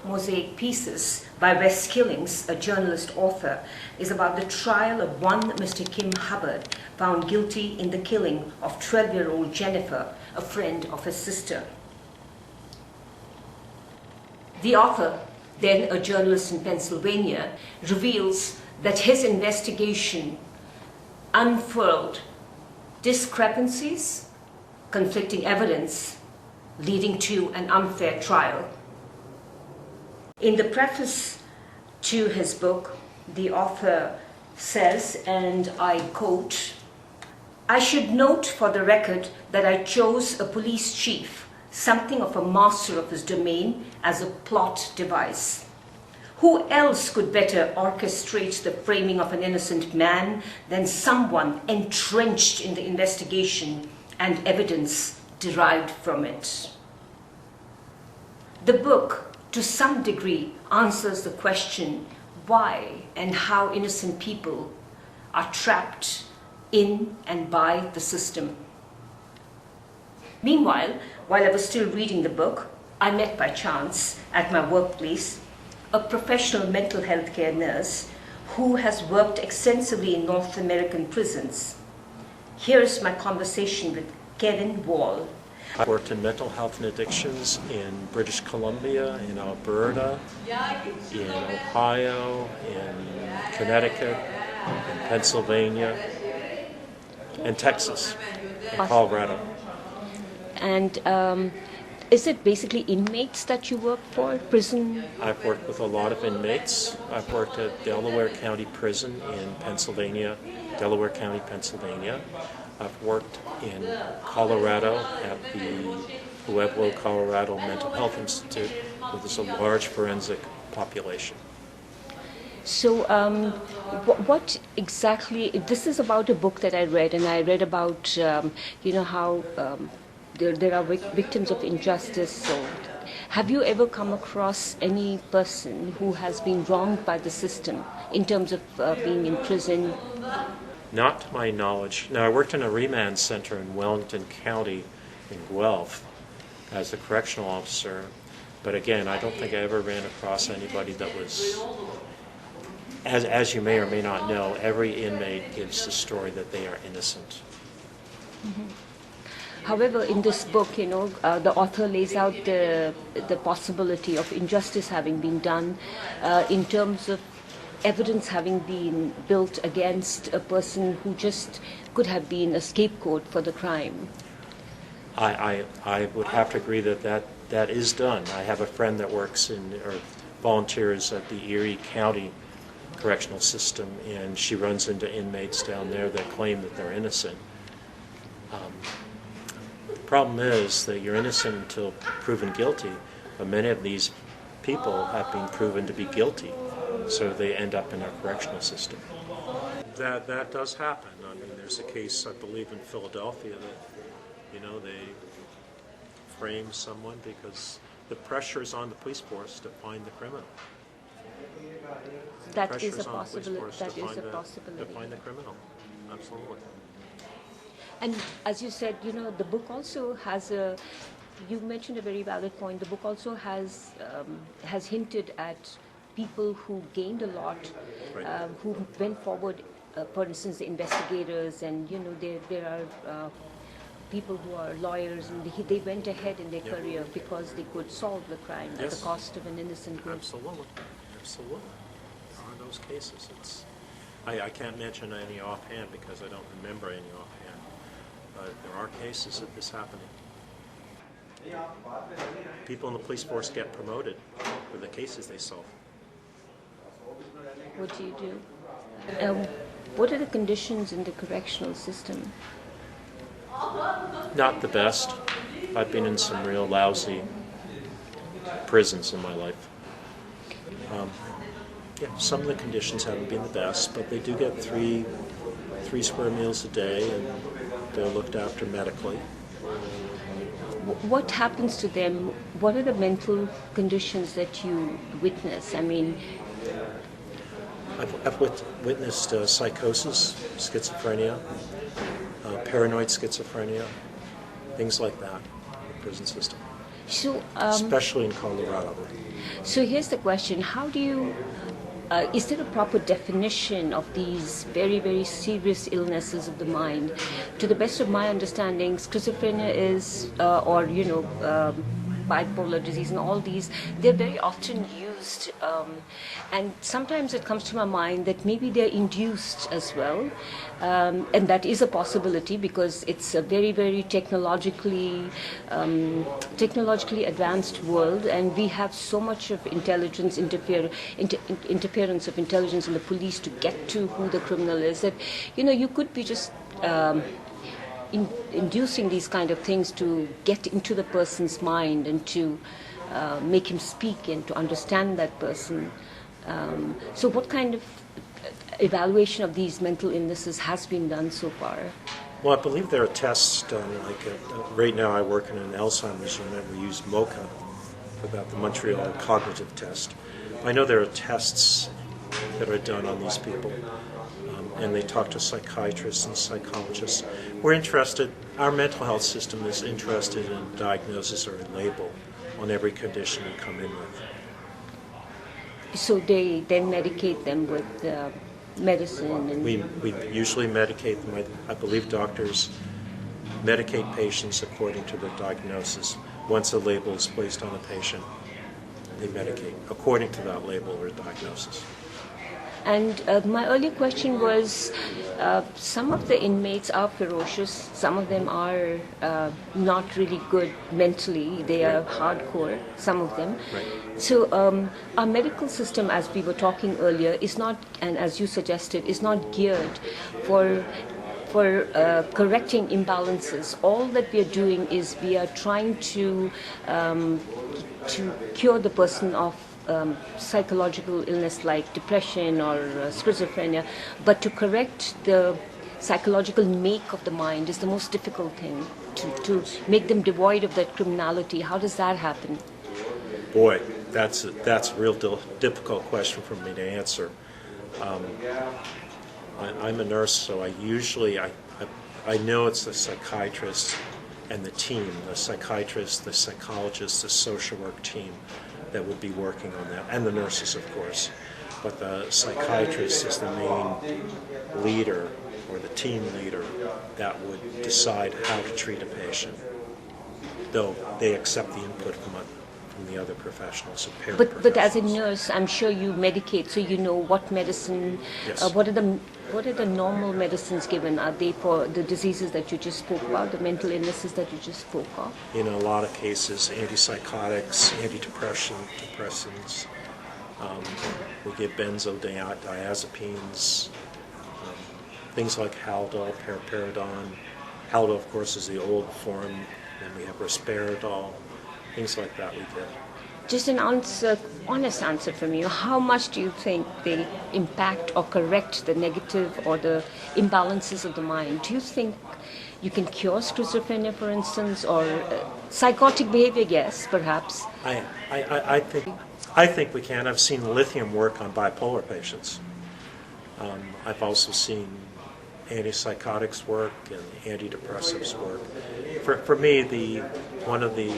Mosaic Pieces by Wes Skillings, a journalist author, is about the trial of one Mr. Kim Hubbard, found guilty in the killing of 12-year-old Jennifer, a friend of his sister. The author, then a journalist in Pennsylvania, reveals that his investigation unfurled discrepancies, conflicting evidence, leading to an unfair trial. In the preface to his book, the author says, and I quote, "I should note for the record that I chose a police chief, something of a master of his domain, as a plot device. Who else could better orchestrate the framing of an innocent man than someone entrenched in the investigation and evidence derived from it?" The book, to some degree, answers the question why and how innocent people are trapped in and by the system. Meanwhile, while I was still reading the book, I met by chance at my workplace a professional mental health care nurse who has worked extensively in North American prisons. Here is my conversation with Kevin Wall. I worked in mental health and addictions in British Columbia, in Alberta, in Ohio, in Connecticut, in Pennsylvania, and Texas, and Colorado. And is it basically inmates that you work for, prison? I've worked with a lot of inmates. I've worked at Delaware County Prison in Pennsylvania, Delaware County, Pennsylvania. I've worked in Colorado at the Pueblo, Colorado Mental Health Institute, where there's a large forensic population. So what exactly, this is about a book that I read, and I read about, how there are victims of injustice. So have you ever come across any person who has been wronged by the system in terms of being in prison? Not to my knowledge. Now, I worked in a remand center in Wellington County in Guelph as a correctional officer, but again, I don't think I ever ran across anybody that was, as you may or may not know, every inmate gives the story that they are innocent. Mm-hmm. However, in this book, the author lays out the possibility of injustice having been done in terms of evidence having been built against a person who just could have been a scapegoat for the crime. I would have to agree that is done. I have a friend that works or volunteers at the Erie County Correctional System, and she runs into inmates down there that claim that they're innocent. The problem is that you're innocent until proven guilty, but many of these people have been proven to be guilty, so they end up in our correctional system. That does happen. I mean, there's a case, I believe, in Philadelphia that, they frame someone because the pressure is on the police force to find the criminal. That is a possibility. To find the criminal, absolutely. And as you said, the book also has you mentioned a very valid point. The book also has hinted at people who gained a lot, right. Who went forward, for instance, the investigators, and there are people who are lawyers, and they went ahead in their career because they could solve the crime at the cost of an innocent group. Absolutely. There are those cases. I can't mention any offhand because I don't remember any offhand, but there are cases of this happening. People in the police force get promoted for the cases they solve. What do you do? What are the conditions in the correctional system? Not the best. I've been in some real lousy prisons in my life. Some of the conditions haven't been the best, but they do get three square meals a day, and they're looked after medically. What happens to them? What are the mental conditions that you witness? I mean, I've witnessed psychosis, schizophrenia, paranoid schizophrenia, things like that in the prison system. So, especially in Colorado. So here's the question: how do you? Is there a proper definition of these very, very serious illnesses of the mind? To the best of my understanding, schizophrenia is, or bipolar disease, and all these, they're very often used, and sometimes it comes to my mind that maybe they're induced as well, and that is a possibility because it's a very, very technologically advanced world, and we have so much of intelligence interference of intelligence in the police to get to who the criminal is, that you could be just inducing these kind of things to get into the person's mind and to make him speak and to understand that person. So what kind of evaluation of these mental illnesses has been done so far? Well, I believe there are tests done, right now I work in an Alzheimer's unit. We use MoCA for that, the Montreal Cognitive Test. I know there are tests that are done on these people, and they talk to psychiatrists and psychologists. We're interested, our mental health system is interested in diagnosis or a label on every condition we come in with. So they then medicate them with medicine? And we usually medicate them. I believe doctors medicate patients according to their diagnosis. Once a label is placed on a patient, they medicate according to that label or diagnosis. And my earlier question was, some of the inmates are ferocious, some of them are not really good mentally, they are hardcore, some of them. Right. So our medical system, as we were talking earlier, is not, and as you suggested, is not geared for correcting imbalances. All that we are doing is we are trying to cure the person of psychological illness like depression or schizophrenia, but to correct the psychological make of the mind is the most difficult thing, to make them devoid of that criminality. How does that happen? Boy, that's a real difficult question for me to answer. I'm a nurse, so I know it's the psychiatrist and the team, the psychiatrist, the psychologist, the social work team that would be working on that, and the nurses, of course. But the psychiatrist is the main leader, or the team leader, that would decide how to treat a patient, though they accept the input from the other professionals. But as a nurse, I'm sure you medicate, so you know what medicine, yes. What are the normal medicines given? Are they for the diseases that you just spoke about, the mental illnesses that you just spoke of? In a lot of cases, antipsychotics, antidepressants. We give benzodiazepines, things like Haldol, Peridone. Haldol, of course, is the old form. Then we have Risperidol, things like that we give. Just an honest answer from you. How much do you think they impact or correct the negative or the imbalances of the mind? Do you think you can cure schizophrenia, for instance, or psychotic behavior? Yes, perhaps. I think we can. I've seen lithium work on bipolar patients. I've also seen antipsychotics work and antidepressives work. For me, one of the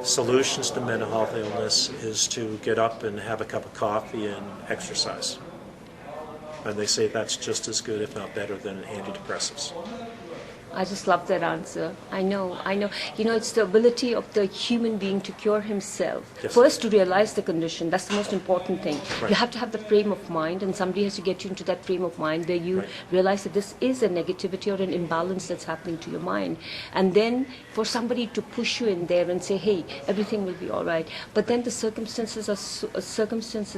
solutions to mental health illness is to get up and have a cup of coffee and exercise. And they say that's just as good, if not better, than antidepressants. I just love that answer. I know. It's the ability of the human being to cure himself. Yes. First, to realize the condition. That's the most important thing. Right. You have to have the frame of mind, and somebody has to get you into that frame of mind where you realize that this is a negativity or an imbalance that's happening to your mind. And then for somebody to push you in there and say, hey, everything will be all right. But then the circumstances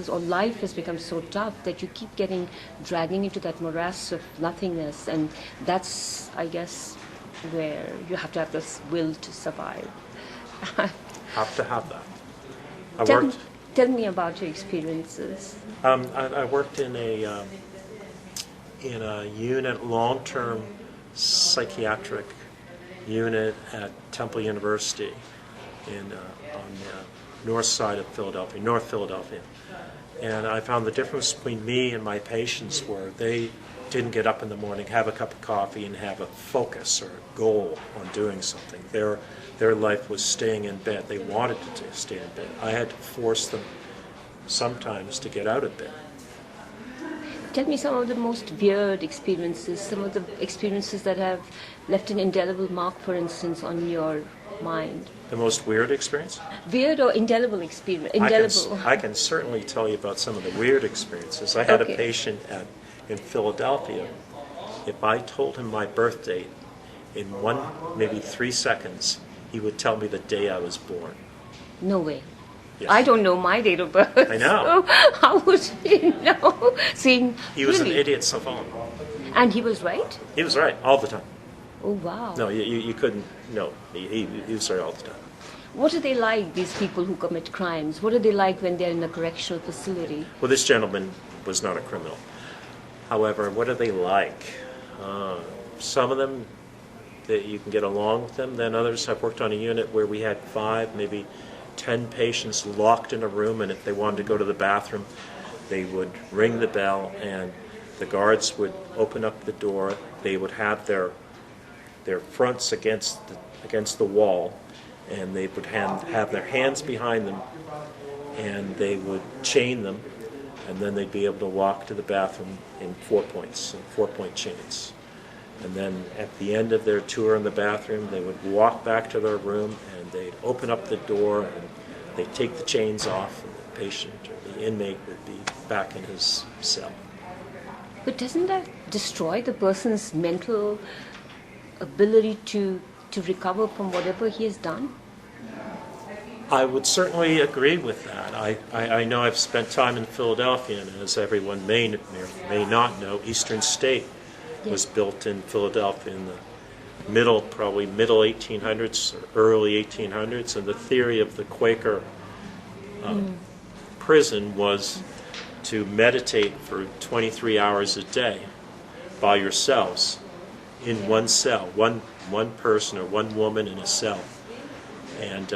or life has become so tough that you keep dragging into that morass of nothingness. And that's, I guess, where you have to have this will to survive. Have to have that. Tell me about your experiences. I worked in a unit, long-term psychiatric unit at Temple University on the north side of Philadelphia, North Philadelphia. And I found the difference between me and my patients were they didn't get up in the morning, have a cup of coffee, and have a focus or a goal on doing something. Their life was staying in bed. They wanted to stay in bed. I had to force them sometimes to get out of bed. Tell me some of the most weird experiences, some of the experiences that have left an indelible mark, for instance, on your mind. The most weird experience? Weird or indelible experience? I can certainly tell you about some of the weird experiences. I had a patient in Philadelphia. If I told him my birth date in maybe 3 seconds, he would tell me the day I was born. No way. Yes. I don't know my date of birth. I know. So how would he know? He was an idiot savant. And he was right? He was right all the time. Oh, wow. No, you couldn't. No, he was right all the time. What are they like, these people who commit crimes? What are they like when they're in a correctional facility? Well, this gentleman was not a criminal. However, what are they like? Some of them, that you can get along with them. Then others, I've worked on a unit where we had 5, maybe 10 patients locked in a room, and if they wanted to go to the bathroom, they would ring the bell, and the guards would open up the door. They would have their fronts against the wall, and they would have their hands behind them, and they would chain them, and then they'd be able to walk to the bathroom in 4 points, in 4-point chains. And then at the end of their tour in the bathroom, they would walk back to their room, and they'd open up the door, and they'd take the chains off, and the patient or the inmate would be back in his cell. But doesn't that destroy the person's mental ability to recover from whatever he has done? I would certainly agree with that. I know I've spent time in Philadelphia, and as everyone may not know, Eastern State was built in Philadelphia in the probably middle 1800s or early 1800s, and the theory of the Quaker prison was to meditate for 23 hours a day by yourselves in one cell, one person or one woman in a cell, and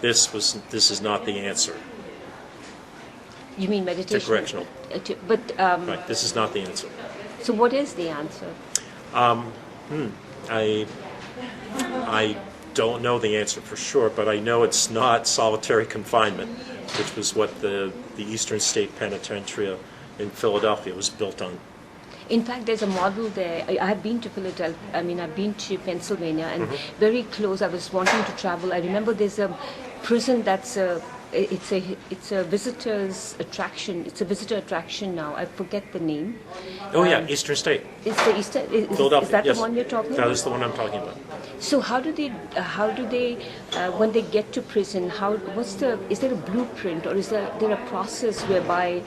this is not the answer. You mean meditation? To correctional. Right, this is not the answer. So what is the answer? I don't know the answer for sure, but I know it's not solitary confinement, which was what the Eastern State Penitentiary in Philadelphia was built on. In fact, there's a model there. I have been to Philadelphia. I've been to Pennsylvania, and very close. I was wanting to travel. I remember there's a prison that's it's a visitor's attraction. It's a visitor attraction now. I forget the name. Oh yeah, Eastern State. It's the Eastern. Philadelphia. Is that yes. the one you're talking about? That is the one I'm talking about. So how do they when they get to prison? Is there a blueprint, or is there a process whereby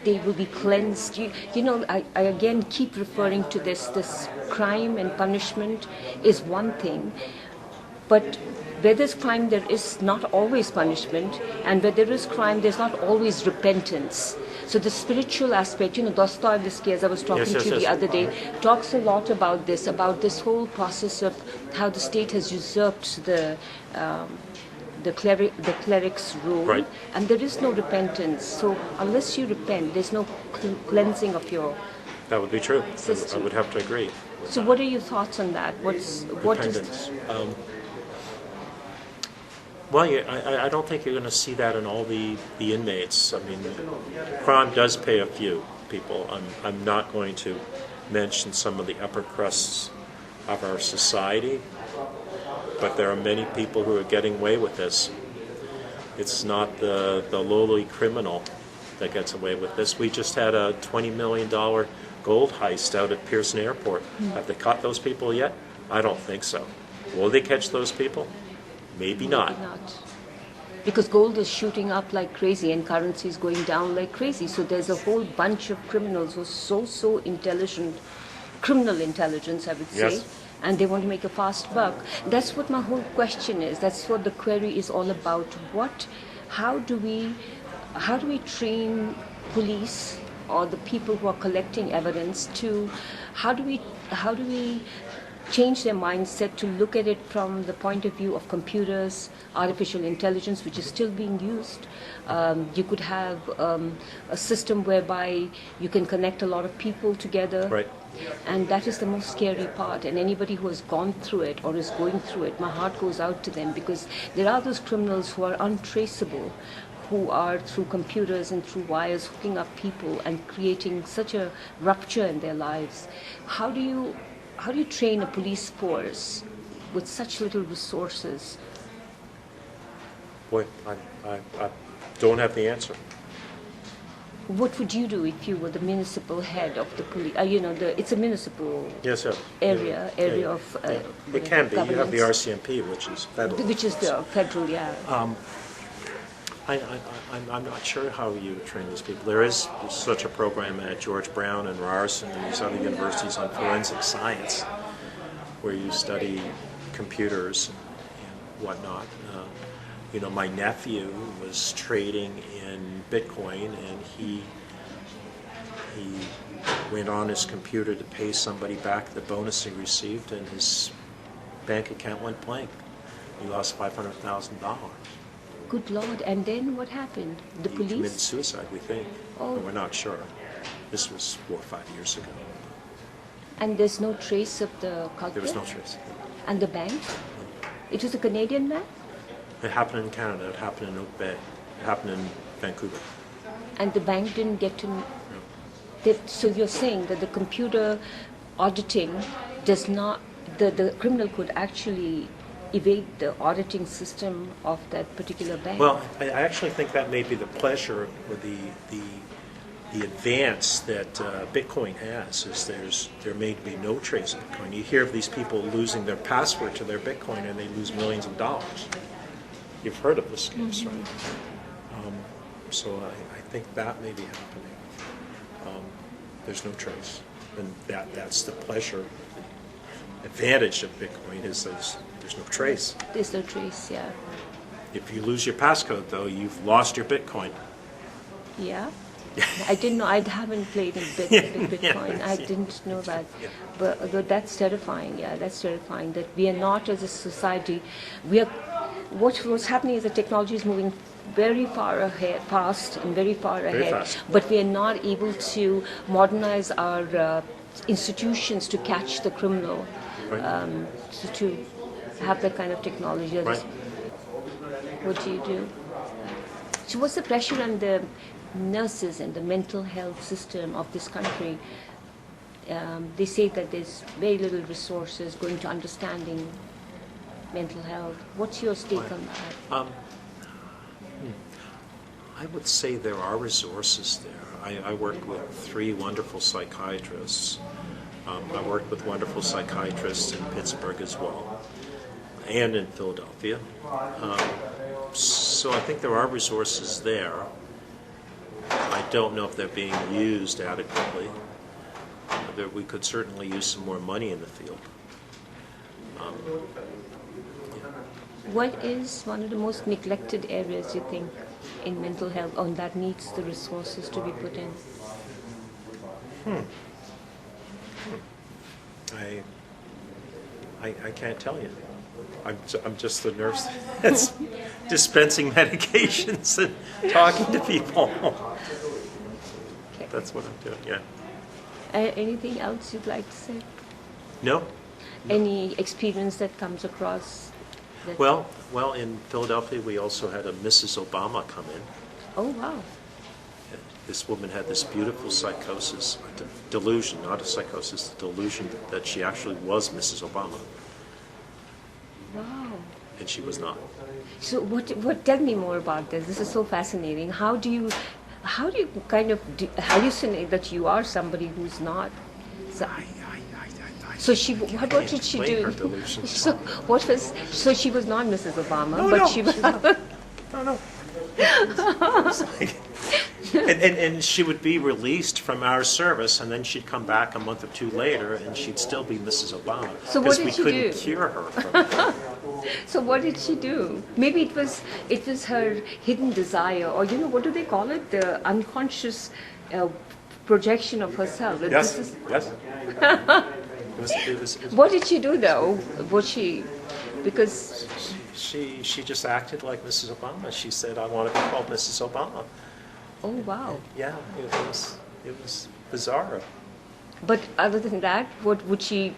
they will be cleansed? I again keep referring to this crime and punishment is one thing, but where there's crime, there is not always punishment, and where there is crime, there's not always repentance. So the spiritual aspect, Dostoevsky, as I was talking to you the other day, talks a lot about this whole process of how the state has usurped the cleric's role, right. And there is no repentance. So unless you repent, there's no cleansing of your That would be true. system. I would have to agree. So what are your thoughts on that? What is? Well, I don't think you're going to see that in all the inmates. I mean, crime does pay a few people. I'm not going to mention some of the upper crusts of our society, but there are many people who are getting away with this. It's not the lowly criminal that gets away with this. We just had a $20 million gold heist out at Pearson Airport. Have they caught those people yet? I don't think so. Will they catch those people? Maybe not. Because gold is shooting up like crazy and currency is going down like crazy. So there's a whole bunch of criminals who are so intelligent, criminal intelligence, I would say, yes. And they want to make a fast buck. That's what my whole question is. That's what the query is all about. How do we train police or the people who are collecting evidence to how do we change their mindset to look at it from the point of view of computers, artificial intelligence, which is still being used. You could have a system whereby you can connect a lot of people together. Right. And that is the most scary part. And anybody who has gone through it or is going through it, my heart goes out to them, because there are those criminals who are untraceable, who are through computers and through wires hooking up people and creating such a rupture in their lives. How do you train a police force with such little resources? Boy, I don't have the answer. What would you do if you were the municipal head of the police? It's a municipal Yes, sir. area of It can be. You have the governance. RCMP, which is federal. Which is the federal, yeah. I'm not sure how you train these people. There is such a program at George Brown and Ryerson and these other universities on forensic science, where you study computers and whatnot. My nephew was trading in Bitcoin, and he went on his computer to pay somebody back the bonus he received, and his bank account went blank. He lost $500,000. Good Lord. And then what happened? The He police? committed suicide, we think. Oh. But we're not sure. This was 4 or 5 years ago. And there's no trace of the culprit? There was no trace. And the bank? It was a Canadian man? It happened in Canada. It happened in Oak Bay. It happened in Vancouver. And the bank didn't get to... So you're saying that the computer auditing does not... The criminal could actually evade the auditing system of that particular bank? Well, I actually think that may be the pleasure or the advance that Bitcoin has, is there may be no trace of Bitcoin. You hear of these people losing their password to their Bitcoin and they lose millions of dollars. You've heard of this case, Mm-hmm. right? So I think that may be happening. There's no trace. And that's the pleasure, the advantage of Bitcoin is there's no trace. There's no trace, yeah. If you lose your passcode, though, you've lost your Bitcoin. Yeah? I didn't know. I haven't played in Bitcoin. Yeah, I didn't know that. Yeah. But that's terrifying. Yeah, that's terrifying. That we are not, as a society, what's happening is the technology is moving very far ahead, fast and very far Very ahead. fast. But we are not able to modernize our institutions to catch the criminal, Right. to have that kind of technology. Right. What do you do? So what's the pressure on the nurses and the mental health system of this country? They say that there's very little resources going to understanding mental health. What's your take on that? I would say there are resources there. I work with 3 wonderful psychiatrists. I work with wonderful psychiatrists in Pittsburgh as well, and in Philadelphia. So I think there are resources there. I don't know if they're being used adequately. We could certainly use some more money in the field. What is one of the most neglected areas, you think, in mental health, and that needs the resources to be put in? I can't tell you. I'm just the nurse that's dispensing medications and talking to people. Okay. That's what I'm doing, yeah. Anything else you'd like to say? No? Any experience that comes across? That, Well, in Philadelphia, we also had a Mrs. Obama come in. Oh, wow. This woman had this beautiful psychosis, delusion, not a psychosis, a delusion that she actually was Mrs. Obama, Wow. and she was not. So what tell me more about this. This is so fascinating. How do you kind of hallucinate that you are somebody who's not? So she, what did she explain do? her delusions. So she was not Mrs. Obama, No, but no, she was. No. It's like- and she would be released from our service, and then she'd come back a month or 2 later, and she'd still be Mrs. Obama. So what did we she couldn't do? cure her from that. So what did she do? Maybe it was her hidden desire, or what do they call it? The unconscious projection of herself. That Yes, this is- yes. What did she do though? Was she, because She just acted like Mrs. Obama. She said, "I want to be called Mrs. Obama." oh wow. Yeah, it was bizarre. But other than that, what would she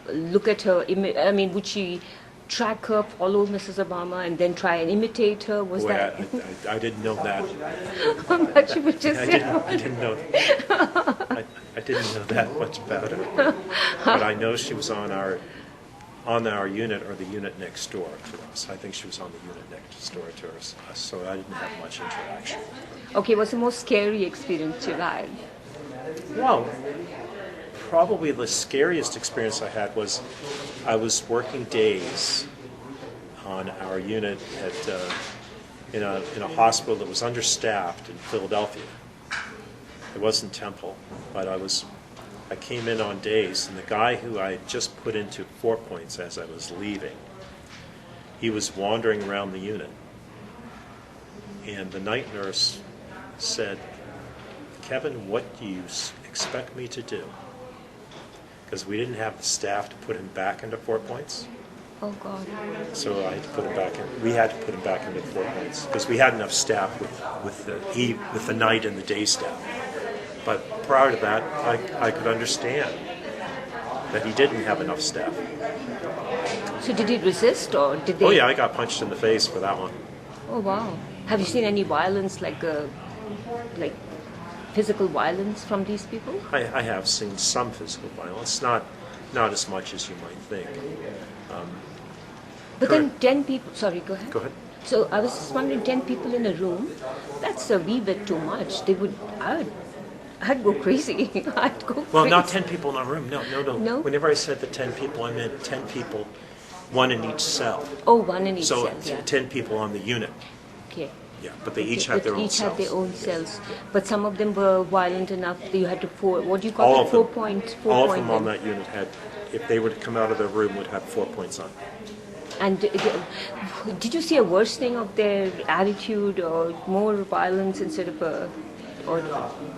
look at her? I mean, would she track her, follow Mrs. Obama, and then try and imitate her? Was Boy, that? I didn't know that. But you would just I didn't know. I didn't know that much about her. But I know she was on our unit or the unit next door to us. I think she was on the unit next door to us, so I didn't have much interaction. Okay, what's the most scary experience you've had? Well, probably the scariest experience I had was I was working days on our unit in a hospital that was understaffed in Philadelphia. It wasn't Temple, but I came in on days, and the guy who I had just put into 4 points as I was leaving, he was wandering around the unit, and the night nurse said, "Kevin, what do you expect me to do?" Because we didn't have the staff to put him back into 4 points. Oh God. So I had to put him back in. We had to put him back into 4 points because we had enough staff with the night and the day staff. But prior to that, I could understand that he didn't have enough staff. So did he resist, or did they? Oh yeah, I got punched in the face for that one. Oh wow. Have you seen any violence, like physical violence from these people? I have seen some physical violence, not as much as you might think. But then 10 people. Sorry, go ahead. Go ahead. So I was just wondering, 10 people in a room. That's a wee bit too much. I'd go crazy. I'd go crazy. Well, not 10 people in a room. No. No? Whenever I said the 10 people, I meant 10 people, one in each cell. Oh, one in each So cell. Yeah. 10 people on the unit. Okay. Yeah, but they each had their own Each cells. had their own cells. But some of them were violent enough that you had to what do you call All it? of 4 them. point. All of them on that unit had, if they were to come out of their room, would have 4 points on. And did you see a worsening of their attitude or more violence instead of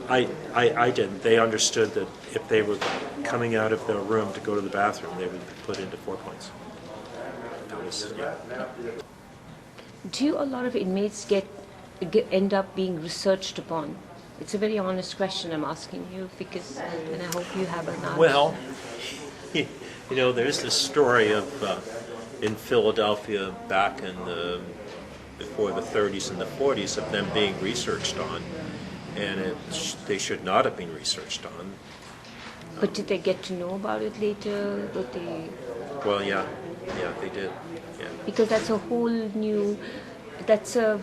I didn't. They understood that if they were coming out of their room to go to the bathroom, they would be put into 4 points. That was, yeah. Do a lot of inmates end up being researched upon? It's a very honest question I'm asking you, because, and I hope you have an answer. Well, there's this story of in Philadelphia back in before the 30s and the 40s of them being researched on, and they should not have been researched on. But did they get to know about it later? Well, yeah, they did. Yeah. Because that's a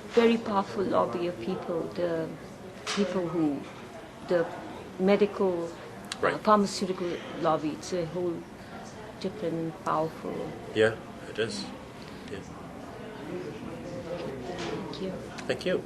very powerful lobby of people, the medical, Right. pharmaceutical lobby. It's a whole different, powerful. Yeah, it is. Yeah. Thank you. Thank you.